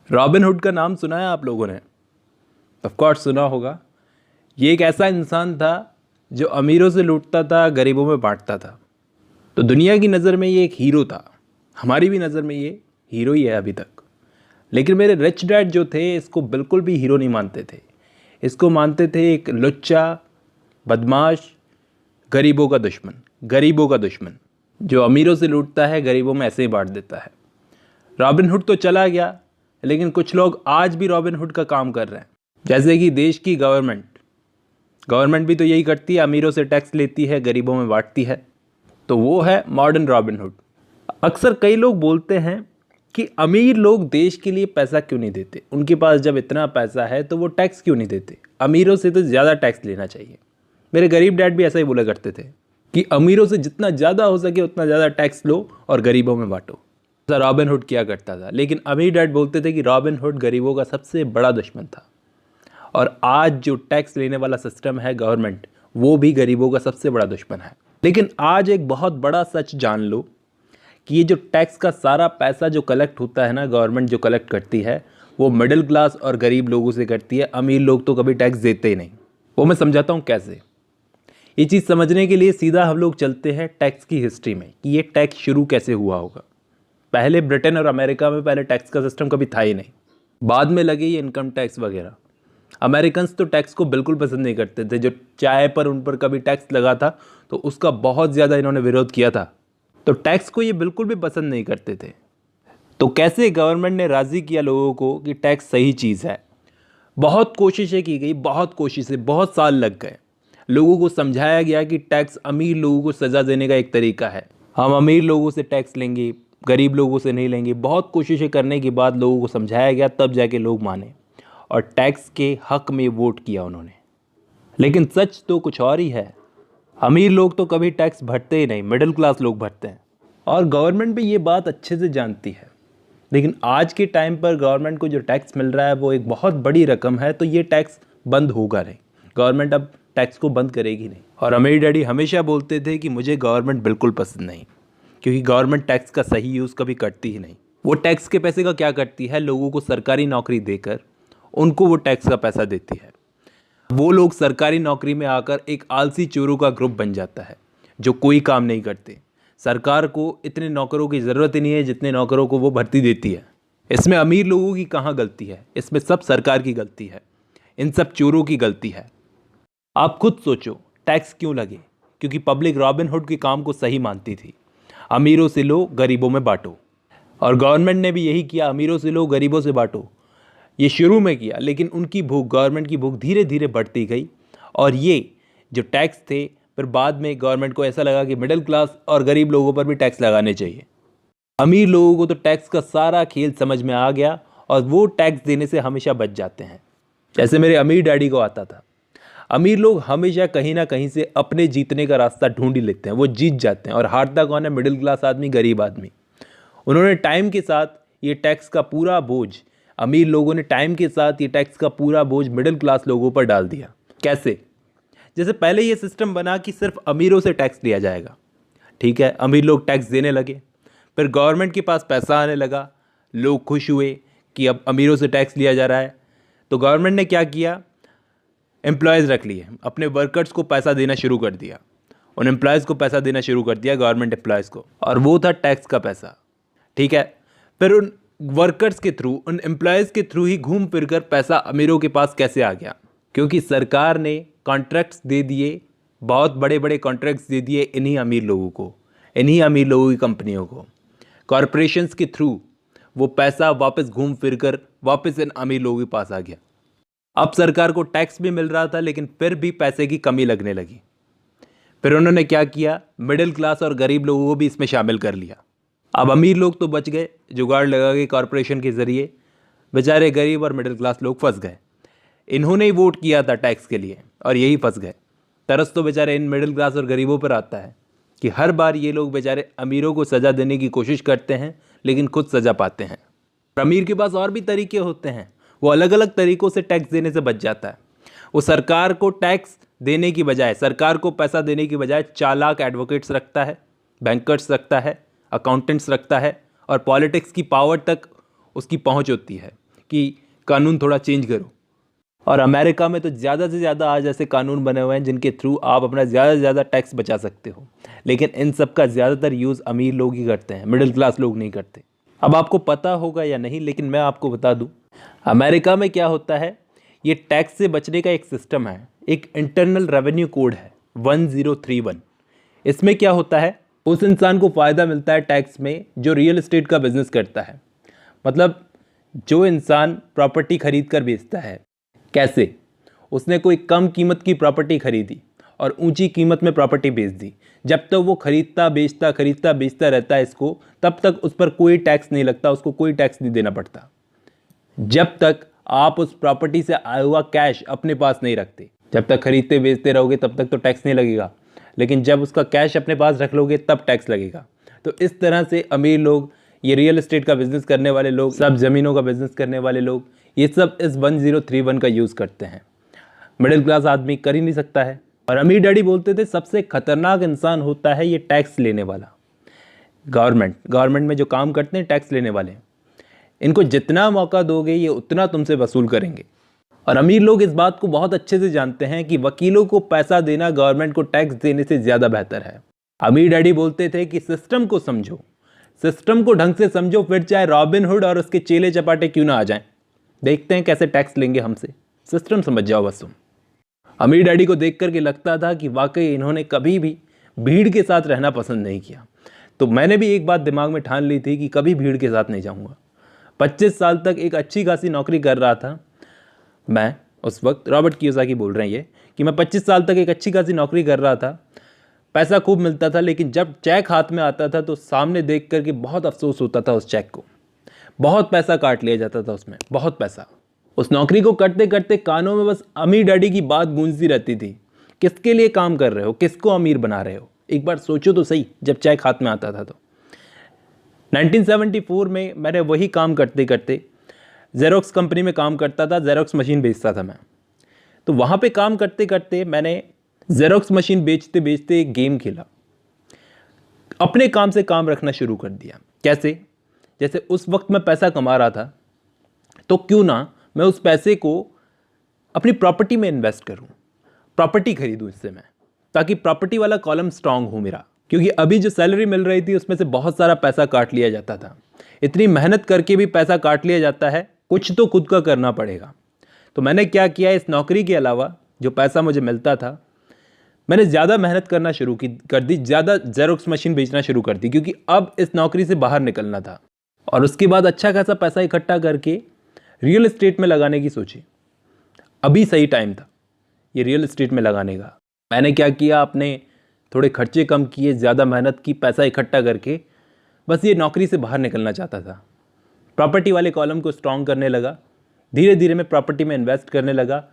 Robin Hood का नाम सुना है आप लोगों ने? ऑफ कोर्स सुना होगा। ये एक ऐसा इंसान था जो अमीरों से लूटता था, गरीबों में बांटता था। तो दुनिया की नज़र में ये एक हीरो था, हमारी भी नज़र में ये हीरो ही है अभी तक। लेकिन मेरे रिच डैड जो थे इसको बिल्कुल भी हीरो नहीं मानते थे। इसको मानते थे एक लुच्चा, बदमाश, गरीबों का दुश्मन जो अमीरों से लूटता है, गरीबों में ऐसे ही बांट देता है। रॉबिनहुड तो चला गया, लेकिन कुछ लोग आज भी रॉबिनहुड का काम कर रहे हैं। जैसे कि देश की गवर्नमेंट भी तो यही करती है, अमीरों से टैक्स लेती है, गरीबों में बांटती है। तो वो है मॉडर्न रॉबिनहुड। अक्सर कई लोग बोलते हैं कि अमीर लोग देश के लिए पैसा क्यों नहीं देते, उनके पास जब इतना पैसा है तो वो टैक्स क्यों नहीं देते, अमीरों से तो ज़्यादा टैक्स लेना चाहिए। मेरे गरीब डैड भी ऐसा ही बोला करते थे कि अमीरों से जितना ज़्यादा हो सके उतना ज़्यादा टैक्स लो और गरीबों में बांटो। ऐसा रॉबिनहुड किया करता था। लेकिन अमीर डैड बोलते थे कि रॉबिनहुड गरीबों का सबसे बड़ा दुश्मन था। और आज जो टैक्स लेने वाला सिस्टम है गवर्नमेंट, वो भी गरीबों का सबसे बड़ा दुश्मन है। लेकिन आज एक बहुत बड़ा सच जान लो कि ये जो टैक्स का सारा पैसा जो कलेक्ट होता है ना, गवर्नमेंट जो कलेक्ट करती है, वो मिडिल क्लास और गरीब लोगों से करती है। अमीर लोग तो कभी टैक्स देते ही नहीं। वो मैं समझाता हूँ कैसे। ये चीज़ समझने के लिए सीधा हम लोग चलते हैं टैक्स की हिस्ट्री में कि ये टैक्स शुरू कैसे हुआ होगा। पहले ब्रिटेन और अमेरिका में पहले टैक्स का सिस्टम कभी था ही नहीं। बाद में लगे ये इनकम टैक्स वगैरह। अमेरिकन्स तो टैक्स को बिल्कुल पसंद नहीं करते थे। जो चाय पर उन पर कभी टैक्स लगा था तो उसका बहुत ज़्यादा इन्होंने विरोध किया था। तो टैक्स को ये बिल्कुल भी पसंद नहीं करते थे। तो कैसे गवर्नमेंट ने राज़ी किया लोगों को कि टैक्स सही चीज़ है? बहुत कोशिशें की गई, बहुत साल लग गए। लोगों को समझाया गया कि टैक्स अमीर लोगों को सज़ा देने का एक तरीका है, हम अमीर लोगों से टैक्स लेंगे, गरीब लोगों से नहीं लेंगे। बहुत कोशिशें करने के बाद लोगों को समझाया गया, तब जाके लोग माने और टैक्स के हक में वोट किया उन्होंने। लेकिन सच तो कुछ और ही है। अमीर लोग तो कभी टैक्स भरते ही नहीं, मिडिल क्लास लोग भरते हैं। और गवर्नमेंट भी ये बात अच्छे से जानती है। लेकिन आज के टाइम पर गवर्नमेंट को जो टैक्स मिल रहा है वो एक बहुत बड़ी रकम है, तो ये टैक्स बंद होगा नहीं। गवर्नमेंट अब टैक्स को बंद करेगी नहीं। और अमीर डैडी हमेशा बोलते थे कि मुझे गवर्नमेंट बिल्कुल पसंद नहीं, क्योंकि गवर्नमेंट टैक्स का सही यूज़ कभी करती ही नहीं। वो टैक्स के पैसे का क्या करती है, लोगों को सरकारी नौकरी देकर उनको वो टैक्स का पैसा देती है। वो लोग सरकारी नौकरी में आकर एक आलसी चोरों का ग्रुप बन जाता है जो कोई काम नहीं करते। सरकार को इतने नौकरों की ज़रूरत ही नहीं है जितने नौकरों को वो भर्ती देती है। इसमें अमीर लोगों की कहाँ गलती है? इसमें सब सरकार की गलती है, इन सब चोरों की गलती है। आप खुद सोचो, टैक्स क्यों लगे? क्योंकि पब्लिक रॉबिनहुड के काम को सही मानती थी। अमीरों से लो, गरीबों में बांटो। और गवर्नमेंट ने भी यही किया, अमीरों से लो, गरीबों से बांटो। ये शुरू में किया, लेकिन उनकी भूख, गवर्नमेंट की भूख धीरे धीरे बढ़ती गई। और ये जो टैक्स थे, फिर बाद में गवर्नमेंट को ऐसा लगा कि मिडिल क्लास और गरीब लोगों पर भी टैक्स लगाने चाहिए। अमीर लोगों को तो टैक्स का सारा खेल समझ में आ गया और वो टैक्स देने से हमेशा बच जाते हैं। जैसे मेरे अमीर डैडी को आता था। अमीर लोग हमेशा कहीं ना कहीं से अपने जीतने का रास्ता ढूंढ ही लेते हैं, वो जीत जाते हैं। और हारता कौन है? मिडिल क्लास आदमी, गरीब आदमी। उन्होंने टाइम के साथ ये टैक्स का पूरा बोझ, अमीर लोगों ने टाइम के साथ ये टैक्स का पूरा बोझ मिडिल क्लास लोगों पर डाल दिया। कैसे? जैसे पहले ये सिस्टम बना कि सिर्फ अमीरों से टैक्स लिया जाएगा। ठीक है, अमीर लोग टैक्स देने लगे, फिर गवर्नमेंट के पास पैसा आने लगा, लोग खुश हुए कि अब अमीरों से टैक्स लिया जा रहा है। तो गवर्नमेंट ने क्या किया? एम्प्लॉयज़ रख लिए, अपने वर्कर्स को पैसा देना शुरू कर दिया। उन एम्प्लॉयज़ को पैसा देना शुरू कर दिया, गवर्नमेंट एम्प्लॉयज़ को, और वो था टैक्स का पैसा। ठीक है, फिर उन वर्कर्स के थ्रू, उन एम्प्लॉयज़ के थ्रू ही घूम फिर कर पैसा अमीरों के पास कैसे आ गया? क्योंकि सरकार ने कॉन्ट्रैक्ट्स दे दिए, बहुत बड़े बड़े कॉन्ट्रैक्ट्स दे दिए इन्हीं अमीर लोगों को, इन्हीं अमीर लोगों की कंपनियों को। कॉरपोरेशंस के थ्रू वो पैसा वापस घूम फिर कर वापस इन अमीर लोगों के पास आ गया। अब सरकार को टैक्स भी मिल रहा था, लेकिन फिर भी पैसे की कमी लगने लगी। फिर उन्होंने क्या किया? मिडिल क्लास और गरीब लोगों को भी इसमें शामिल कर लिया। अब अमीर लोग तो बच गए, जुगाड़ लगा के कॉरपोरेशन के ज़रिए, बेचारे गरीब और मिडिल क्लास लोग फंस गए। इन्होंने ही वोट किया था टैक्स के लिए और यही फंस गए। तरस तो बेचारे इन मिडिल क्लास और गरीबों पर आता है कि हर बार ये लोग बेचारे अमीरों को सज़ा देने की कोशिश करते हैं, लेकिन खुद सज़ा पाते हैं। अमीर के पास और भी तरीके होते हैं, वो अलग अलग तरीक़ों से टैक्स देने से बच जाता है। वो सरकार को टैक्स देने की बजाय, सरकार को पैसा देने की बजाय चालाक एडवोकेट्स रखता है, बैंकर्स रखता है, अकाउंटेंट्स रखता है, और पॉलिटिक्स की पावर तक उसकी पहुंच होती है कि कानून थोड़ा चेंज करो। और अमेरिका में तो ज़्यादा से ज़्यादा आज ऐसे कानून बने हुए हैं जिनके थ्रू आप अपना ज़्यादा से ज़्यादा टैक्स बचा सकते हो, लेकिन इन सब का ज़्यादातर यूज़ अमीर लोग ही करते हैं, मिडिल क्लास लोग नहीं करते। अब आपको पता होगा या नहीं, लेकिन मैं आपको बता दूं, अमेरिका में क्या होता है, ये टैक्स से बचने का एक सिस्टम है, एक इंटरनल रेवेन्यू कोड है 1031। इसमें क्या होता है, उस इंसान को फ़ायदा मिलता है टैक्स में जो रियल एस्टेट का बिजनेस करता है। मतलब जो इंसान प्रॉपर्टी खरीद कर बेचता है, कैसे उसने कोई कम कीमत की प्रॉपर्टी खरीदी और ऊंची कीमत में प्रॉपर्टी बेच दी, जब तक वो खरीदता बेचता रहता है इसको, तब तक उस पर कोई टैक्स नहीं लगता, उसको कोई टैक्स नहीं देना पड़ता, जब तक आप उस प्रॉपर्टी से आया हुआ कैश अपने पास नहीं रखते। जब तक खरीदते बेचते रहोगे तब तक तो टैक्स नहीं लगेगा, लेकिन जब उसका कैश अपने पास रख लोगे तब टैक्स लगेगा। तो इस तरह से अमीर लोग, ये रियल एस्टेट का बिजनेस करने वाले लोग, सब ज़मीनों का बिजनेस करने वाले लोग, ये सब इस 1031 का यूज़ करते हैं। मिडिल क्लास आदमी कर ही नहीं सकता है। और अमीर डैडी बोलते थे सबसे खतरनाक इंसान होता है ये टैक्स लेने वाला। गवर्नमेंट में जो काम करते हैं टैक्स लेने वाले, इनको जितना मौका दोगे ये उतना तुमसे वसूल करेंगे। और अमीर लोग इस बात को बहुत अच्छे से जानते हैं कि वकीलों को पैसा देना गवर्नमेंट को टैक्स देने से ज़्यादा बेहतर है। अमीर डैडी बोलते थे कि सिस्टम को समझो, सिस्टम को ढंग से समझो, फिर चाहे रॉबिन हुड और उसके चेले चपाटे क्यों ना आ जाएं, देखते हैं कैसे टैक्स लेंगे हमसे, सिस्टम समझ जाओ बस तुम। अमीर डैडी को देख करके लगता था कि वाकई इन्होंने कभी भी भीड़ के साथ रहना पसंद नहीं किया। तो मैंने भी एक बात दिमाग में ठान ली थी कि कभी भीड़ के साथ नहीं जाऊंगा। 25 साल तक एक अच्छी खासी नौकरी कर रहा था मैं, उस वक्त रॉबर्ट कियोसाकी बोल रहे हैं ये, कि मैं 25 साल तक एक अच्छी खासी नौकरी कर रहा था, पैसा खूब मिलता था, लेकिन जब चेक हाथ में आता था तो सामने देख करके बहुत अफसोस होता था उस चेक को। बहुत पैसा काट लिया जाता था उसमें, बहुत पैसा। उस नौकरी को करते करते कानों में बस अमीर डैडी की बात गूंजती रहती थी, किसके लिए काम कर रहे हो, किसको अमीर बना रहे हो, एक बार सोचो तो सही। जब चेक हाथ में आता था तो 1974 में मैंने वही काम करते करते जेरोक्स कंपनी में काम करता था, जेरोक्स मशीन बेचता था मैं। तो वहाँ पे काम करते करते मैंने जेरोक्स मशीन बेचते बेचते एक गेम खेला, अपने काम से काम रखना शुरू कर दिया। कैसे? जैसे उस वक्त मैं पैसा कमा रहा था, तो क्यों ना मैं उस पैसे को अपनी प्रॉपर्टी में इन्वेस्ट करूं, प्रॉपर्टी खरीदूं इससे मैं, ताकि प्रॉपर्टी वाला कॉलम स्ट्रांग हो मेरा। क्योंकि अभी जो सैलरी मिल रही थी उसमें से बहुत सारा पैसा काट लिया जाता था। इतनी मेहनत करके भी पैसा काट लिया जाता है, कुछ तो खुद का करना पड़ेगा। तो मैंने क्या किया, इस नौकरी के अलावा जो पैसा मुझे मिलता था, मैंने ज़्यादा मेहनत करना शुरू कर दी, ज़्यादा जेरोक्स मशीन बेचना शुरू कर दी, क्योंकि अब इस नौकरी से बाहर निकलना था। और उसके बाद अच्छा खासा पैसा इकट्ठा करके रियल एस्टेट में लगाने की सोची। अभी सही टाइम था ये रियल एस्टेट में लगाने का। मैंने क्या किया, अपने थोड़े खर्चे कम किए, ज़्यादा मेहनत की, पैसा इकट्ठा करके बस ये नौकरी से बाहर निकलना चाहता था। प्रॉपर्टी वाले कॉलम को स्ट्रॉन्ग करने लगा, धीरे धीरे मैं प्रॉपर्टी में इन्वेस्ट करने लगा।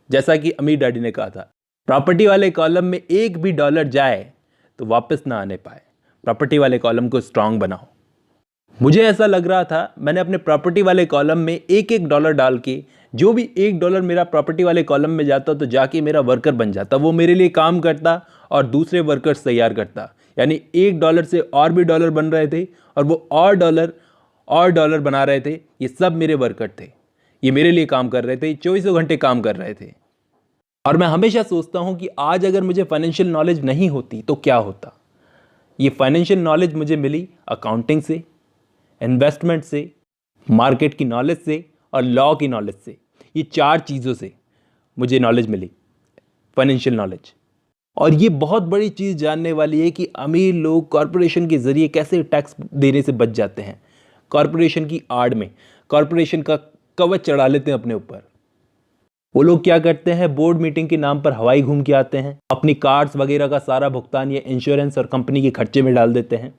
जैसा कि अमीर डैडी ने कहा था, प्रॉपर्टी वाले कॉलम में एक भी डॉलर जाए तो वापस ना आने पाए, प्रॉपर्टी वाले कॉलम को स्ट्रॉन्ग बनाओ। मुझे ऐसा लग रहा था, मैंने अपने प्रॉपर्टी वाले कॉलम में एक एक डॉलर डाल के, जो भी एक डॉलर मेरा प्रॉपर्टी वाले कॉलम में जाता तो जाके मेरा वर्कर बन जाता, वो मेरे लिए काम करता और दूसरे वर्कर्स तैयार करता। यानी एक डॉलर से और भी डॉलर बन रहे थे, और वो और डॉलर बना रहे थे। ये सब मेरे वर्कर थे, ये मेरे लिए काम कर रहे थे, 24 घंटे काम कर रहे थे। और मैं हमेशा सोचता हूँ कि आज अगर मुझे फाइनेंशियल नॉलेज नहीं होती तो क्या होता। ये फाइनेंशियल नॉलेज मुझे मिली अकाउंटिंग से, इन्वेस्टमेंट से, मार्केट की नॉलेज से और लॉ की नॉलेज से। ये 4 चीज़ों से मुझे नॉलेज मिली, फाइनेंशियल नॉलेज। और ये बहुत बड़ी चीज़ जानने वाली है कि अमीर लोग कॉरपोरेशन के ज़रिए कैसे टैक्स देने से बच जाते हैं। कॉरपोरेशन की आड़ में कॉरपोरेशन का कवच चढ़ा लेते हैं अपने ऊपर। वो लोग क्या करते हैं, बोर्ड मीटिंग के नाम पर हवाई घूम के आते हैं, अपनी कार्ड्स वगैरह का सारा भुगतान ये इंश्योरेंस और कंपनी के खर्चे में डाल देते हैं।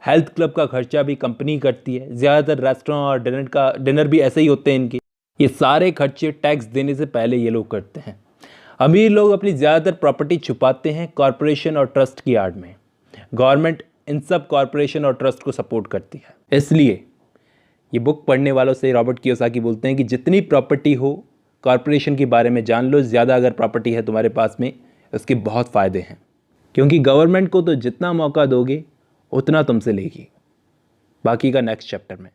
हेल्थ क्लब का खर्चा भी कंपनी करती है। ज़्यादातर रेस्टोरेंट और डिनर भी ऐसे ही होते हैं इनके। ये सारे खर्चे टैक्स देने से पहले ये लोग करते हैं। अमीर लोग अपनी ज़्यादातर प्रॉपर्टी छुपाते हैं कॉरपोरेशन और ट्रस्ट की आड़ में। गवर्नमेंट इन सब कॉरपोरेशन और ट्रस्ट को सपोर्ट करती है। इसलिए ये बुक पढ़ने वालों से रॉबर्ट कियोसाकी बोलते हैं कि जितनी प्रॉपर्टी हो कॉरपोरेशन के बारे में जान लो। ज़्यादा अगर प्रॉपर्टी है तुम्हारे पास में, उसके बहुत फ़ायदे हैं, क्योंकि गवर्नमेंट को तो जितना मौका दोगे उतना तुमसे लेगी। बाकी का नेक्स्ट चैप्टर में।